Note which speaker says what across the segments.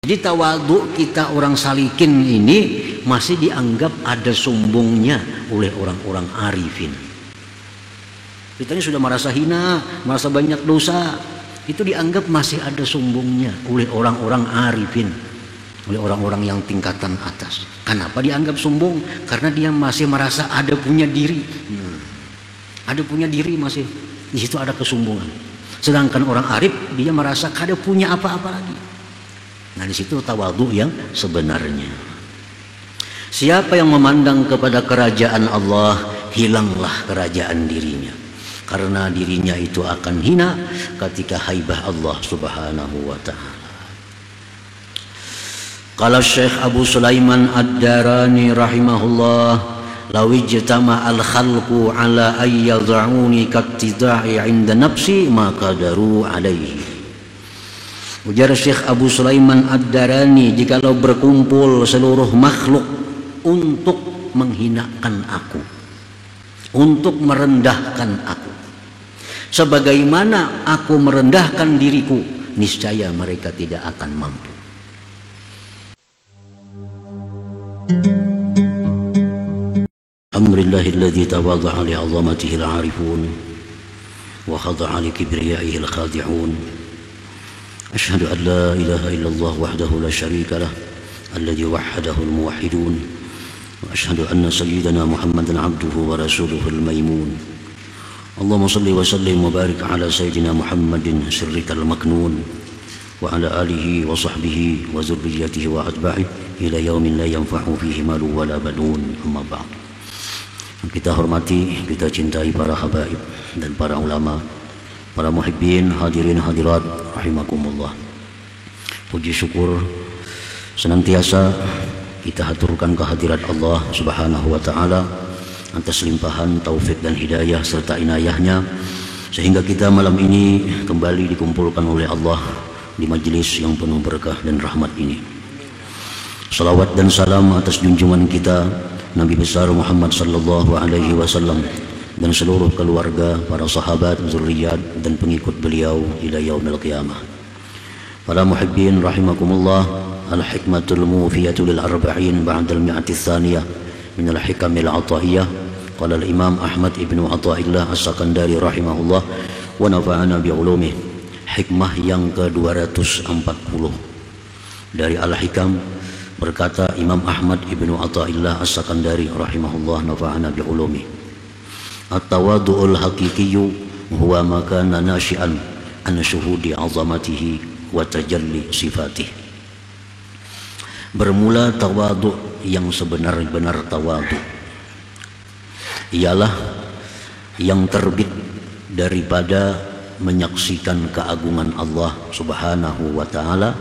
Speaker 1: Jadi tawadhu kita orang salikin ini masih dianggap ada sombongnya oleh orang-orang arifin. Kita ini sudah merasa hina, merasa banyak dosa, itu dianggap masih ada sombongnya oleh orang-orang arifin, oleh orang-orang yang tingkatan atas. Kenapa dianggap sombong? Karena dia masih merasa ada punya diri. Ada punya diri masih, di situ ada kesombongan. Sedangkan orang arif dia merasa kada punya apa-apa lagi. Nah, di situ tawadhu yang sebenarnya. Siapa yang memandang kepada kerajaan Allah, hilanglah kerajaan dirinya. Karena dirinya itu akan hina ketika haibah Allah Subhanahu wa ta'ala. Qala Syekh Abu Sulaiman Ad-Darani rahimahullah, law ijtama al-khalqu ala ay yad'uni kattida'i 'inda nafsi ma qadaru 'alaihi. Ujar Syekh Abu Sulaiman Ad-Darani, jikalau berkumpul seluruh makhluk untuk menghinakan aku, untuk merendahkan aku, sebagaimana aku merendahkan diriku, niscaya mereka tidak akan mampu. Alhamdulillahilladzi tawadda'a li 'azamatihi al-'arifun wa khada'a li kibriyaihi al-khadi'un. أشهد أن لا إله إلا الله وحده لا شريك له الذي وحده الموحدون وأشهد أن سيدنا محمدا عبده ورسوله الميمون اللهم صل وسلم وبارك على سيدنا محمد سرك المكنون وعلى آله وصحبه وذريته وأتباعه إلى يوم لا ينفع فيه مال ولا بنون أما بعد. Kita hormati, kita cintai para habaib dan para ulama, para muhibbin, hadirin hadirat rahimakumullah. Puji syukur senantiasa kita haturkan kehadirat Allah Subhanahu wa ta'ala atas limpahan taufik dan hidayah serta inayahnya, sehingga kita malam ini kembali dikumpulkan oleh Allah di majlis yang penuh berkah dan rahmat ini. Salawat dan salam atas junjungan kita Nabi besar Muhammad sallallahu alaihi wasallam dan seluruh keluarga, para sahabat, zurriyat dan pengikut beliau ila yaumil qiyamah. Para muhibbin rahimakumullah, al-hikmatul mufiyatu lil arba'in ba'dal mi'ati tsaniyah min al-hikamil ataiyah. Qala al-Imam Ahmad ibnu Athaillah As-Sakandari rahimahullah wa nafa'ana bi ulumih. Hikmah yang ke-240 dari Al-Hikam, berkata Imam Ahmad ibnu Athaillah As-Sakandari rahimahullah, nafa'ana bi ulumih. At-tawadhu'ul haqiqiyyu huwa ma kana nashi'an an syuhudi 'azamatihi wa tajalli sifatih. Bermula tawadhu yang sebenar-benar tawadhu ialah yang terbit daripada menyaksikan keagungan Allah Subhanahu wa ta'ala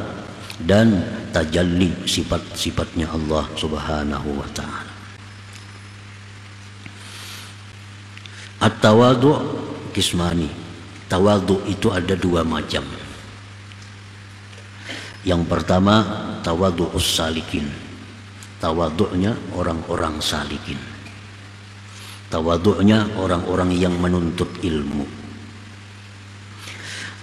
Speaker 1: dan tajalli sifat-sifatnya Allah Subhanahu wa ta'ala. At-tawadhu kismani. Tawadhu itu ada dua macam. Yang pertama tawadhu'us salikin. Tawadhu'nya orang-orang salikin. Tawadhu'nya orang-orang yang menuntut ilmu.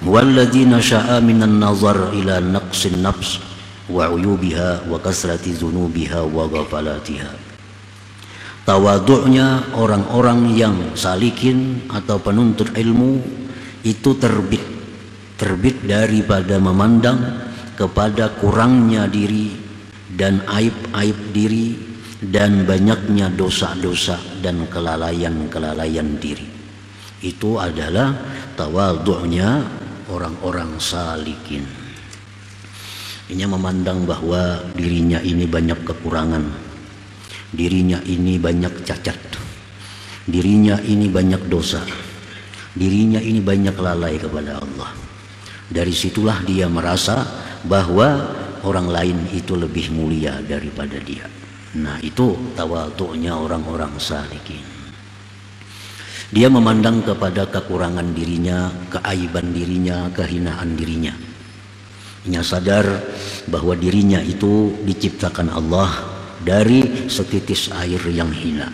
Speaker 1: Walladzina sya'a minan nazar ila naqsin nafs wa uyubiha wa kasrati dzunubiha wa ghafalatiha. Tawadhu'nya orang-orang yang salikin atau penuntut ilmu itu terbit daripada memandang kepada kurangnya diri dan aib-aib diri dan banyaknya dosa-dosa dan kelalaian-kelalaian diri. Itu adalah tawadhu'nya orang-orang salikin. Ini memandang bahwa dirinya ini banyak kekurangan, dirinya ini banyak cacat, dirinya ini banyak dosa, dirinya ini banyak lalai kepada Allah. Dari situlah dia merasa bahwa orang lain itu lebih mulia daripada dia. Nah, itu tawadhu'nya orang-orang salikin. Dia memandang kepada kekurangan dirinya, keaiban dirinya, kehinaan dirinya. Dia sadar bahwa dirinya itu diciptakan Allah dari setitis air yang hina.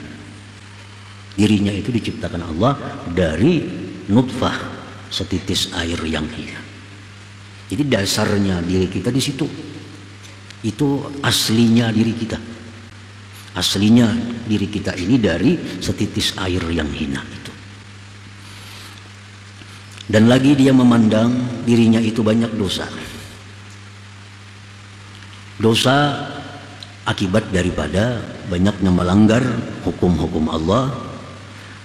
Speaker 1: Dirinya itu diciptakan Allah dari nutfah, setitis air yang hina. Jadi dasarnya diri kita di situ. Itu aslinya diri kita. Aslinya diri kita ini dari setitis air yang hina itu. Dan lagi dia memandang dirinya itu banyak dosa. Dosa akibat daripada banyaknya melanggar hukum-hukum Allah,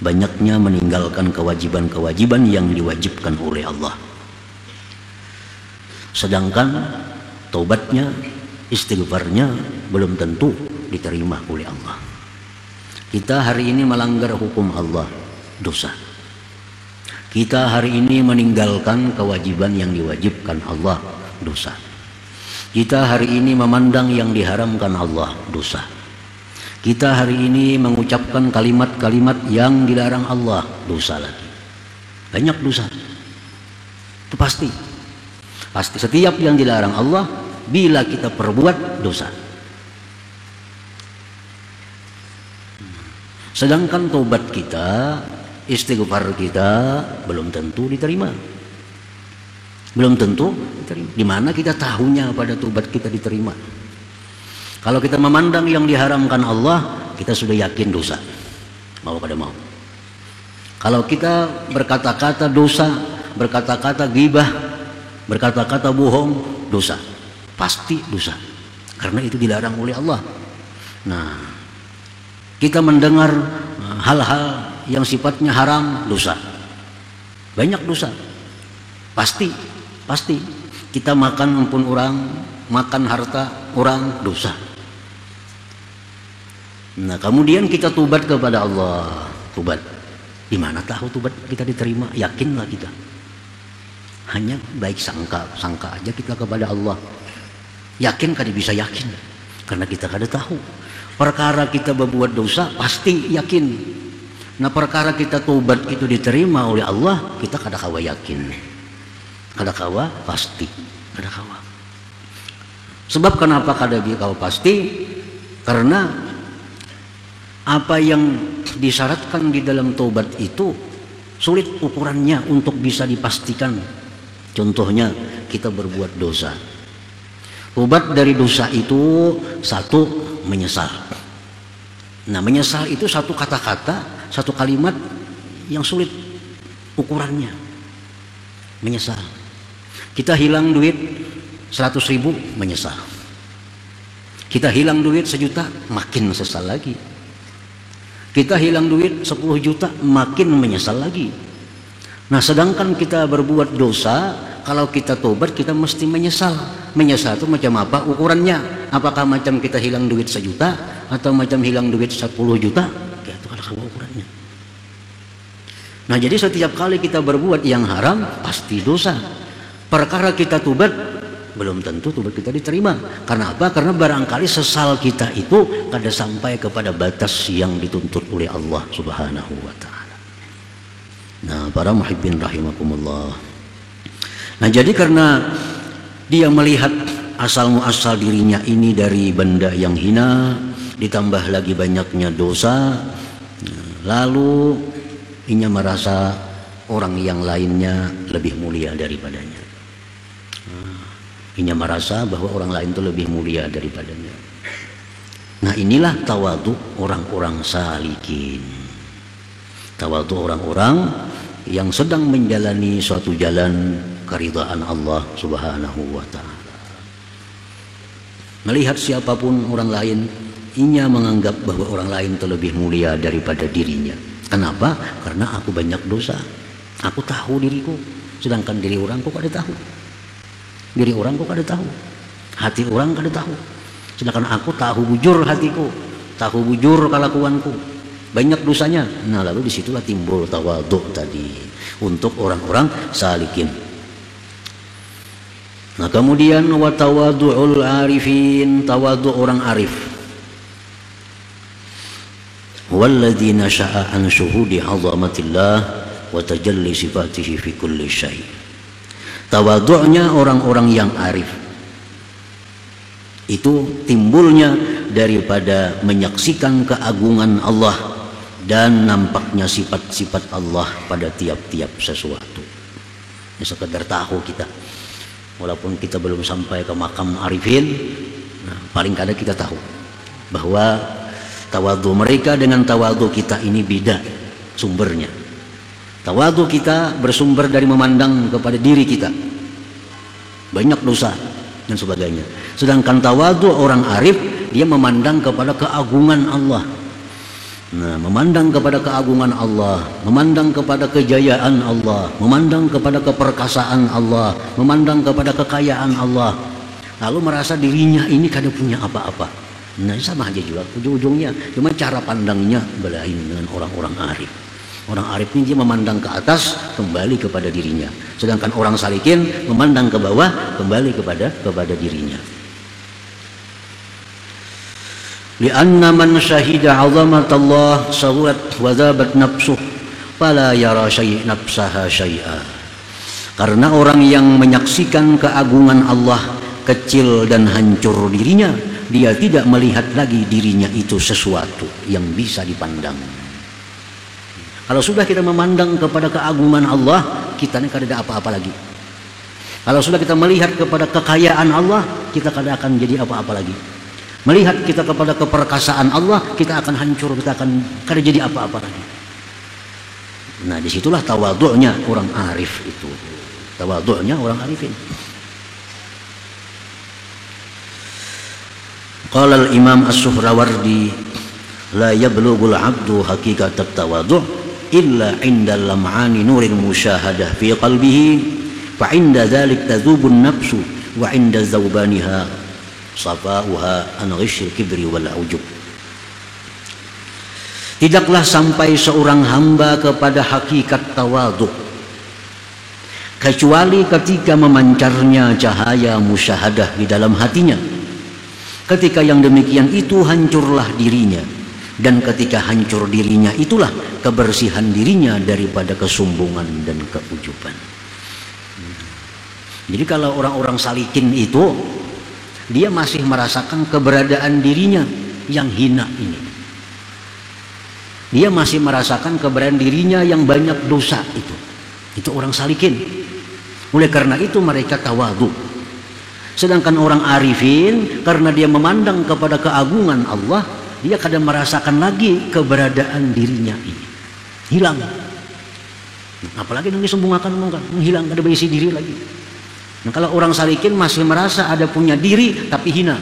Speaker 1: banyaknya meninggalkan kewajiban-kewajiban yang diwajibkan oleh Allah. Sedangkan taubatnya, istighfarnya belum tentu diterima oleh Allah. Kita hari ini melanggar hukum Allah, dosa. Kita hari ini meninggalkan kewajiban yang diwajibkan Allah, dosa. Kita hari ini memandang yang diharamkan Allah, dosa. Kita hari ini mengucapkan kalimat-kalimat yang dilarang Allah, dosa lagi. Banyak dosa. Itu pasti. Pasti setiap yang dilarang Allah, bila kita perbuat, dosa. Sedangkan tobat kita, istighfar kita belum tentu diterima. Belum tentu diterima. Di mana kita tahunya pada tobat kita diterima? Kalau kita memandang yang diharamkan Allah, kita sudah yakin dosa. Mau kada mau. Kalau kita berkata-kata dosa, berkata-kata ghibah, berkata-kata bohong, dosa. Pasti dosa. Karena itu dilarang oleh Allah. Nah, kita mendengar hal-hal yang sifatnya haram, dosa. Banyak dosa. Pasti. Kita makan ampun orang, makan harta orang, dosa. Nah, kemudian kita tobat kepada Allah. Tobat. Di mana tahu tobat kita diterima? Yakinlah kita. Hanya baik sangka aja kita kepada Allah. Yakin kada bisa yakin. Karena kita kada tahu. Perkara kita berbuat dosa pasti yakin. Nah, perkara kita tobat itu diterima oleh Allah, kita kada kawa yakin. Kada kawa pasti. Kada kawa. Sebab kenapa kada kawa pasti? Karena apa yang disyaratkan di dalam tobat itu sulit ukurannya untuk bisa dipastikan. Contohnya kita berbuat dosa. Tobat dari dosa itu satu, menyesal. Nah, menyesal itu satu kata-kata, satu kalimat yang sulit ukurannya. Menyesal. Kita hilang duit 100.000, menyesal. Kita hilang duit 1 juta, makin sesal lagi. Kita hilang duit 10 juta, makin menyesal lagi. Nah, sedangkan kita berbuat dosa, kalau kita tobat kita mesti menyesal. Menyesal itu macam apa ukurannya? Apakah macam kita hilang duit 1 juta atau macam hilang duit 10 juta? Ya, itu kalau ukurannya. Nah, jadi setiap kali kita berbuat yang haram pasti dosa. Perkara kita tobat belum tentu tobat kita diterima. Karena apa? Karena barangkali sesal kita itu kada sampai kepada batas yang dituntut oleh Allah Subhanahu wa taala. Nah, para muhibbin rahimakumullah. Nah, jadi karena dia melihat asal muasal dirinya ini dari benda yang hina, ditambah lagi banyaknya dosa, lalu ia merasa orang yang lainnya lebih mulia daripadanya. Ia merasa bahwa orang lain itu lebih mulia daripadanya. Nah, inilah tawadhu orang-orang salikin. Tawadhu orang-orang yang sedang menjalani suatu jalan keridhaan Allah Subhanahu wa taala. Melihat siapapun orang lain, ia menganggap bahwa orang lain itu lebih mulia daripada dirinya. Kenapa? Karena aku banyak dosa. Aku tahu diriku, sedangkan diri orang kok kada tahu. Diri orang kok kada tahu. Hati orang kada tahu. Sedangkan aku tahu bujur hatiku, tahu bujur kelakuanku. Banyak dosanya. Nah, lalu disitulah timbul tawadhu tadi untuk orang-orang salikin. Nah, kemudian wa tawadhu'ul arifin, tawadhu orang arif. Walladzi nasha'a an syuhudi 'azamatillah wa tajalli sifatihi fi kulli syai'. Tawadhu'nya orang-orang yang arif itu timbulnya daripada menyaksikan keagungan Allah dan nampaknya sifat-sifat Allah pada tiap-tiap sesuatu. Ya, sekedar tahu kita, walaupun kita belum sampai ke makam arifin, Paling kadang kita tahu bahwa tawadhu mereka dengan tawadhu kita ini beda sumbernya. Tawadhu kita bersumber dari memandang kepada diri kita, banyak dosa dan sebagainya. Sedangkan tawadhu orang arif, dia memandang kepada keagungan Allah. Nah, memandang kepada keagungan Allah, memandang kepada kejayaan Allah, memandang kepada keperkasaan Allah, memandang kepada kekayaan Allah, lalu merasa dirinya ini kada punya apa-apa. Nah, sama aja juga ujung-ujungnya, cuma cara pandangnya belain dengan orang-orang arif. Orang arif ini dia memandang ke atas, kembali kepada dirinya. Sedangkan orang salikin memandang ke bawah, kembali kepada dirinya. Lianna man syahida 'azamatallah sahurat wa dhabat nafsuh fala yara nafsaha syai'a. Karena orang yang menyaksikan keagungan Allah kecil dan hancur dirinya, dia tidak melihat lagi dirinya itu sesuatu yang bisa dipandang. Kalau sudah kita memandang kepada keagungan Allah, kita ini kada ada apa-apa lagi. Kalau sudah kita melihat kepada kekayaan Allah, kita kada akan jadi apa-apa lagi. Melihat kita kepada keperkasaan Allah, kita akan hancur, kita akan kada jadi apa-apa lagi. Nah, disitulah tawadhu'nya orang arif itu. Tawadhu'nya orang arifin. Qala al-Imam As-Suhrawardi, la yablughul 'abdu haqiqat at-tawadhu' illa 'inda lam'ani nuril musyahadah fi qalbihi fa 'inda dzalik tadhubun nafsu wa 'inda zawbaniha safa'uha an ghisyil kibri wal ujub. Tidaklah sampai seorang hamba kepada hakikat tawadhu kecuali ketika memancarnya cahaya musyahadah di dalam hatinya. Ketika yang demikian itu hancurlah dirinya, dan ketika hancur dirinya itulah kebersihan dirinya daripada kesombongan dan keujuban. Jadi kalau orang-orang salikin itu, dia masih merasakan keberadaan dirinya yang hina ini. Dia masih merasakan keberadaan dirinya yang banyak dosa itu. Itu orang salikin. Oleh karena itu mereka tawadhu. Sedangkan orang arifin, karena dia memandang kepada keagungan Allah, dia kadang merasakan lagi keberadaan dirinya ini hilang. Apalagi yang disombongkan, menghilang, ada berisi diri lagi. Nah, kalau orang salikin masih merasa ada punya diri tapi hina.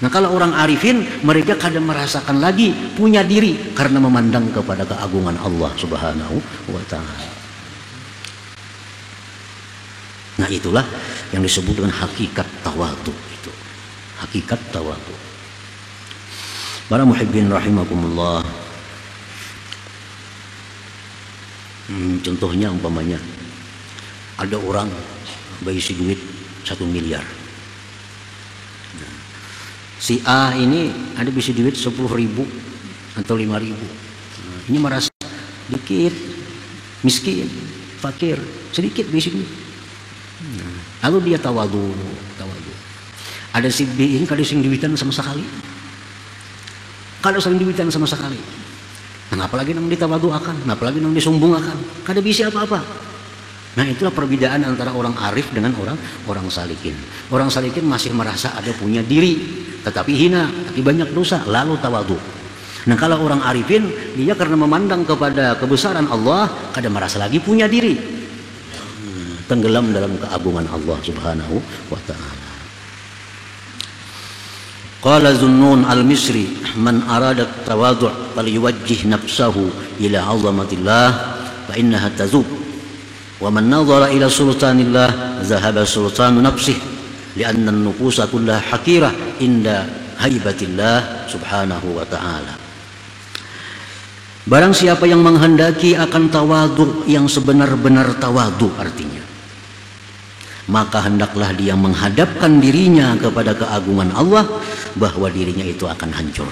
Speaker 1: Nah, kalau orang arifin, mereka kadang merasakan lagi punya diri karena memandang kepada keagungan Allah Subhanahu wa ta'ala. Nah, itulah yang disebut dengan hakikat tawadhu itu. Hakikat tawadhu. Para muhibbin rahimakumullah. Contohnya umpamanya ada orang berisi duit 1 miliar. Nah, si A ini ada berisi duit 10.000 atau 5.000. Nah, ini merasa dikit, miskin, fakir, sedikit berisi duit. Nah, lalu dia tawadhu. Ada si B ini kada sing duitan sama sekali. Kada sing duitan sama sekali. Nah, apalagi nang ditawadhuakan, apalagi nang disombongakan, kada bisa apa-apa. Nah, itulah perbedaan antara orang arif dengan orang salikin. Orang salikin masih merasa ada punya diri, tetapi hina, tapi banyak dosa, lalu tawadhu. Nah, kalau orang arifin, dia karena memandang kepada kebesaran Allah, kada merasa lagi punya diri. Tenggelam dalam keagungan Allah Subhanahu wa ta'ala. Qala Zunnun al-Misri, man arada tawadhu' falyuwajjih nafsahu ila 'azamatillah fa innaha tazub. Wa man nadhara ila sultanillah zahaba sultanu nafsihi li'anna an-nufusa kullaha hakirah inda haibatillah subhanahu wa ta'ala. Barang siapa yang menghendaki akan tawadhu yang sebenar-benar tawadhu artinya, maka hendaklah dia menghadapkan dirinya kepada keagungan Allah, bahwa dirinya itu akan hancur.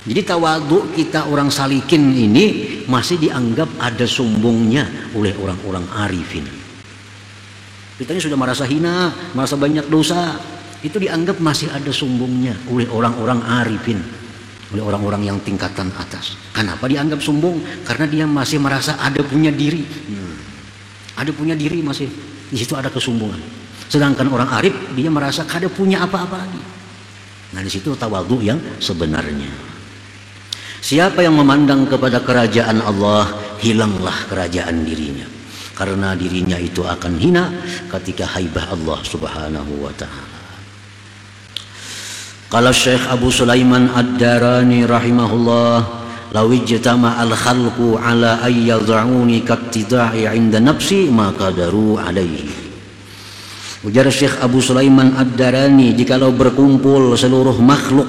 Speaker 1: Jadi tawadhu kita orang salikin ini masih dianggap ada sombongnya oleh orang-orang arifin. Kita ini sudah merasa hina, merasa banyak dosa, itu dianggap masih ada sombongnya oleh orang-orang arifin, oleh orang-orang yang tingkatan atas. Kenapa dianggap sombong? Karena dia masih merasa ada punya diri. Ada punya diri masih. Di situ ada kesombongan. Sedangkan orang arif, dia merasa kada punya apa-apa lagi. Nah, di situ tawadhu yang sebenarnya. Siapa yang memandang kepada kerajaan Allah, hilanglah kerajaan dirinya. Karena dirinya itu akan hina ketika haibah Allah Subhanahu wa ta'ala. Qala Syekh Abu Sulaiman Ad-Darani rahimahullah, law ijtama al-khalqu ala ay yad'uni kattida'i 'inda nafsi ma qadaru 'alaihi. Ujar Syekh Abu Sulaiman Ad-Darani, jikalau berkumpul seluruh makhluk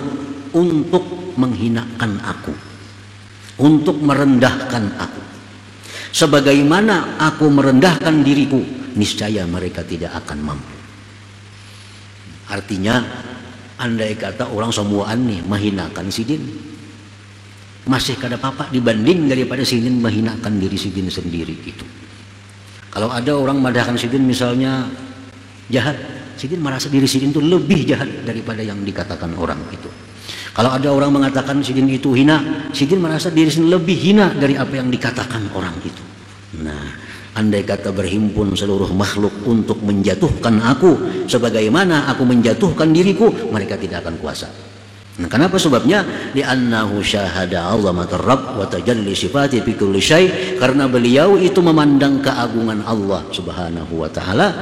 Speaker 1: untuk menghinakan aku, untuk merendahkan aku, sebagaimana aku merendahkan diriku, niscaya mereka tidak akan mampu. Artinya, andai kata orang semuaan nih menghinakan sidin, masih kada apa-apa dibanding daripada sidin menghinakan diri sidin sendiri itu. Kalau ada orang merendahkan sidin misalnya jahat, sidin merasa diri sidin itu lebih jahat daripada yang dikatakan orang itu. Kalau ada orang mengatakan sidin itu hina, sidin merasa diri sidin lebih hina dari apa yang dikatakan orang itu. Nah, andai kata berhimpun seluruh makhluk untuk menjatuhkan aku sebagaimana aku menjatuhkan diriku, mereka tidak akan kuasa. Nah, kenapa sebabnya? Li'annahu syahada 'azamatar rabb wa tajalli sifati fi kulli syai', karena beliau itu memandang keagungan Allah Subhanahu wa taala.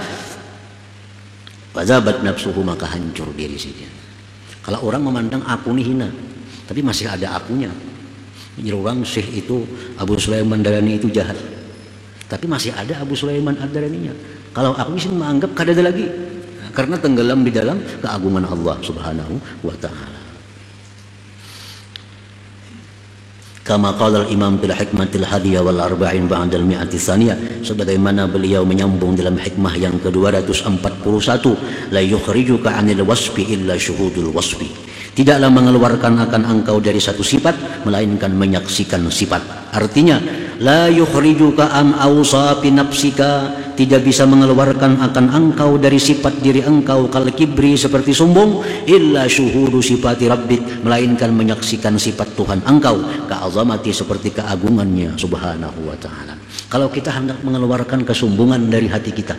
Speaker 1: Wazabat nafsuhu, maka hancur diri sidin. Kalau orang memandang aku ini hina, tapi masih ada akunya. Menurut orang Syekh itu Abu Sulaiman Ad-Darani itu jahat, tapi masih ada Abu Sulaiman Ad-Daraninya. Kalau aku sih menganggap kada ada lagi, karena tenggelam di dalam keagungan Allah Subhanahu wa ta'ala. Kama qala al-imam bil hikmatil hadiyah wal arba'in ba'da al-mi'ati tsaniyah, sebagaimana beliau menyambung dalam hikmah yang ke-241, la yukhrijuka 'anil wasfi illa syuhudul wasfi. Tidaklah mengeluarkan akan engkau dari satu sifat melainkan menyaksikan sifat. Artinya, la yukhrijuka an awsafi nafsika, tidak bisa mengeluarkan akan engkau dari sifat diri engkau kal kibri, seperti sombong, illa syuhudu sifati rabbik, melainkan menyaksikan sifat Tuhan engkau, ka'azamati, seperti keagungannya Subhanahu wa ta'ala. Kalau kita hendak mengeluarkan kesombongan dari hati kita,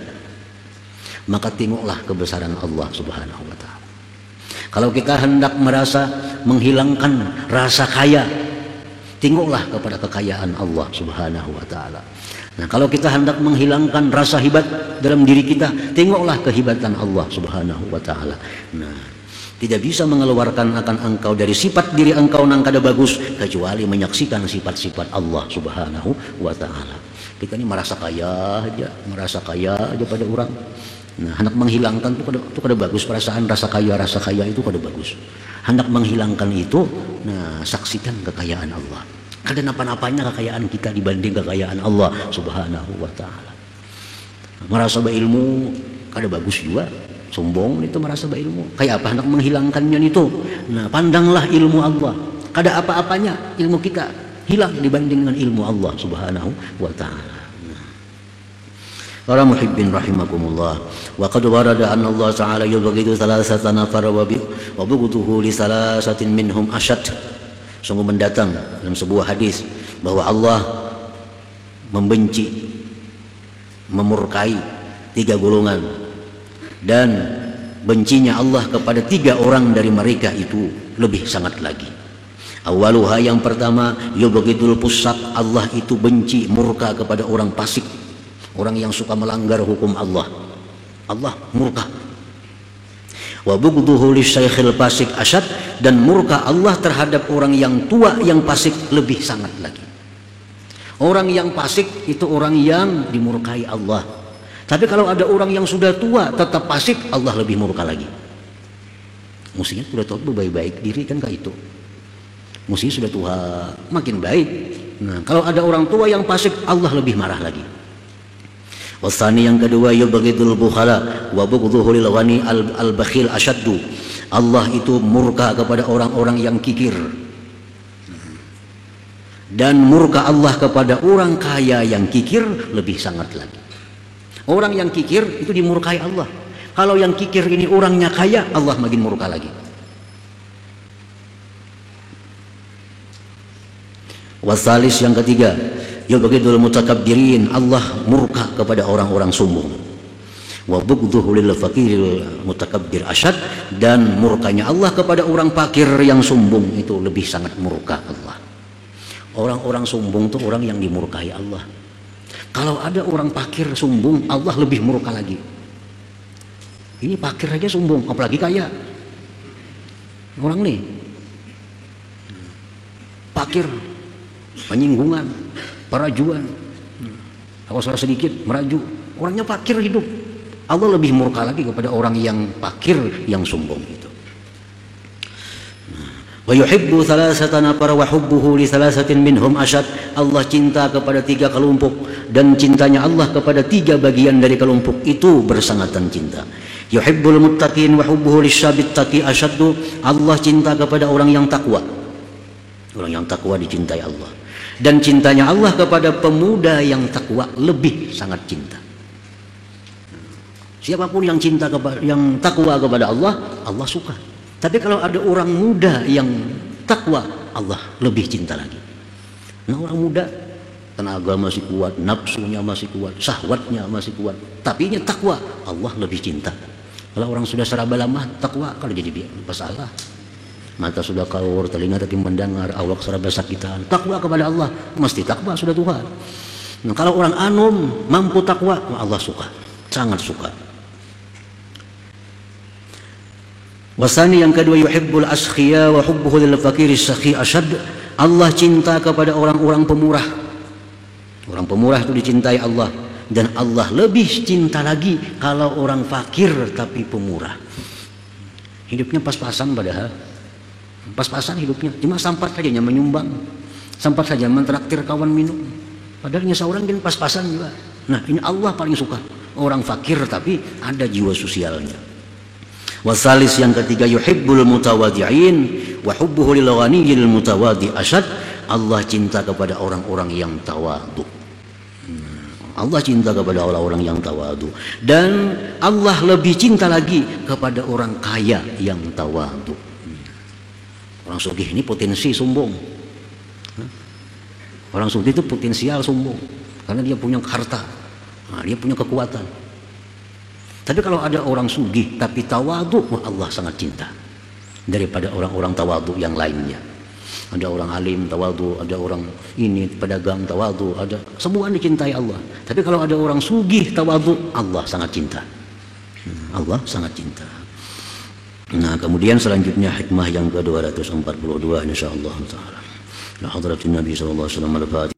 Speaker 1: maka tengoklah kebesaran Allah Subhanahu wa ta'ala. Kalau kita hendak merasa menghilangkan rasa kaya, tengoklah kepada kekayaan Allah Subhanahu wa ta'ala. Nah, kalau kita hendak menghilangkan rasa hebat dalam diri kita, tengoklah kehebatan Allah Subhanahu wa ta'ala. Nah, tidak bisa mengeluarkan akan engkau dari sifat diri engkau nang kada bagus kecuali menyaksikan sifat-sifat Allah Subhanahu wa ta'ala. Kita ini merasa kaya aja pada orang. Nah, hendak menghilangkan itu kada bagus, perasaan rasa kaya itu kada bagus. Hendak menghilangkan itu, nah, saksikan kekayaan Allah. Kada napa-napanya kekayaan kita dibanding kekayaan Allah Subhanahu wa ta'ala. Merasa berilmu kada bagus juga, sombong itu merasa berilmu. Kayak apa hendak menghilangkannya itu? Nah, pandanglah ilmu Allah. Kada apa-apanya ilmu kita hilang dibanding dengan ilmu Allah Subhanahu wa ta'ala. Para muhibbin rahimakumullah, wa qad warada anna Allah ta'ala yubghidu thalathata nafar wa bughduhu li thalathatin minhum ashad. Sungguh mendatang dalam sebuah hadis bahwa Allah membenci, memurkai 3 golongan, dan bencinya Allah kepada 3 orang dari mereka itu lebih sangat lagi. Awaluha, yang pertama, yubghidul fusaq, Allah itu benci, murka kepada orang fasik, orang yang suka melanggar hukum Allah. Allah murka. Wa bughduhu lisaykhil fasik asyad, dan murka Allah terhadap orang yang tua yang fasik lebih sangat lagi. Orang yang fasik itu orang yang dimurkai Allah. Tapi kalau ada orang yang sudah tua tetap fasik, Allah lebih murka lagi. Mestinya sudah tua baik-baik diri kan kayak itu. Mestinya sudah tua makin baik. Nah, kalau ada orang tua yang fasik, Allah lebih marah lagi. Wasani, yang kedua, yubghidul bukhala wa bughduhu lil ghani al-bakhil asyaddu. Allah itu murka kepada orang-orang yang kikir, dan murka Allah kepada orang kaya yang kikir lebih sangat lagi. Orang yang kikir itu dimurkai Allah. Kalau yang kikir ini orangnya kaya, Allah makin murka lagi. Wasalis, yang ketiga, yubghidul mutakabbirin, Allah murka kepada orang-orang sombong. wa bughdhuhu lil faqiril mutakabbir asyad, dan murkanya Allah kepada orang fakir yang sombong itu lebih sangat murka Allah. Orang-orang sombong itu orang yang dimurkai Allah. Kalau ada orang fakir sombong, Allah lebih murka lagi. Ini fakir aja sombong, apalagi kaya. Orang nih fakir, penyinggungan, perajuan, kalau salah sedikit meraju, orangnya fakir hidup. Allah lebih murka lagi kepada orang yang fakir yang sombong itu. Wa yuhibbu thalathatan nafar wa hubbuhu li thalathatin minhum asyad. Allah cinta kepada 3 kelompok, dan cintanya Allah kepada 3 bagian dari kelompok itu bersangatan cinta. Yuhibbul muttaqin wa hubbuhu lisyabit taqi asyaddu. Allah cinta kepada orang yang takwa. Orang yang takwa dicintai Allah, dan cintanya Allah kepada pemuda yang takwa lebih sangat cinta. Siapapun yang cinta kepada, yang takwa kepada Allah, Allah suka. Tapi kalau ada orang muda yang takwa, Allah lebih cinta lagi. Nah, orang muda tenaga masih kuat, nafsunya masih kuat, syahwatnya masih kuat, tapi takwa, Allah lebih cinta. Kalau orang sudah seraba lama takwa, kalau jadi masalah. Mata sudah kaur, telinga tapi mendengar, awak serba sakitan. Takwa kepada Allah, mesti takwa sudah Tuhan. Nah, kalau orang anum mampu takwa, Allah suka, sangat suka. Wasani yang kedua, yuhibbul askhia wa hubbuhu lil fakiri sakhi asyad. Allah cinta kepada orang-orang pemurah. Orang pemurah itu dicintai Allah, dan Allah lebih cinta lagi kalau orang fakir tapi pemurah. Hidupnya pas-pasan, padahal pas-pasan hidupnya, cuma sampat saja menyumbang, sampat saja mentraktir kawan minum, padahal seorang kan pas-pasan juga. Nah, ini Allah paling suka orang fakir tapi ada jiwa sosialnya. Wasalis yang ketiga, yuhibbul mutawadi'in wa hubbuhu lil ghaniyil mutawadi asyad. Allah cinta kepada orang-orang yang tawadu. Allah cinta kepada orang-orang yang tawadu, dan Allah lebih cinta lagi kepada orang kaya yang tawadu. Orang sugih ini potensi sombong. Orang sugih itu potensial sombong karena dia punya harta, dia punya kekuatan. Tapi kalau ada orang sugih tapi tawadu, Allah sangat cinta daripada orang-orang tawadu yang lainnya. Ada orang alim tawadu, ada orang ini pedagang tawadu, ada semua dicintai Allah. Tapi kalau ada orang sugih tawadu, Allah sangat cinta. Allah sangat cinta. Nah, kemudian selanjutnya hikmah yang ke-242 insyaallah taala. La hadratin Nabi sallallahu alaihi wasallam al-Fatihah.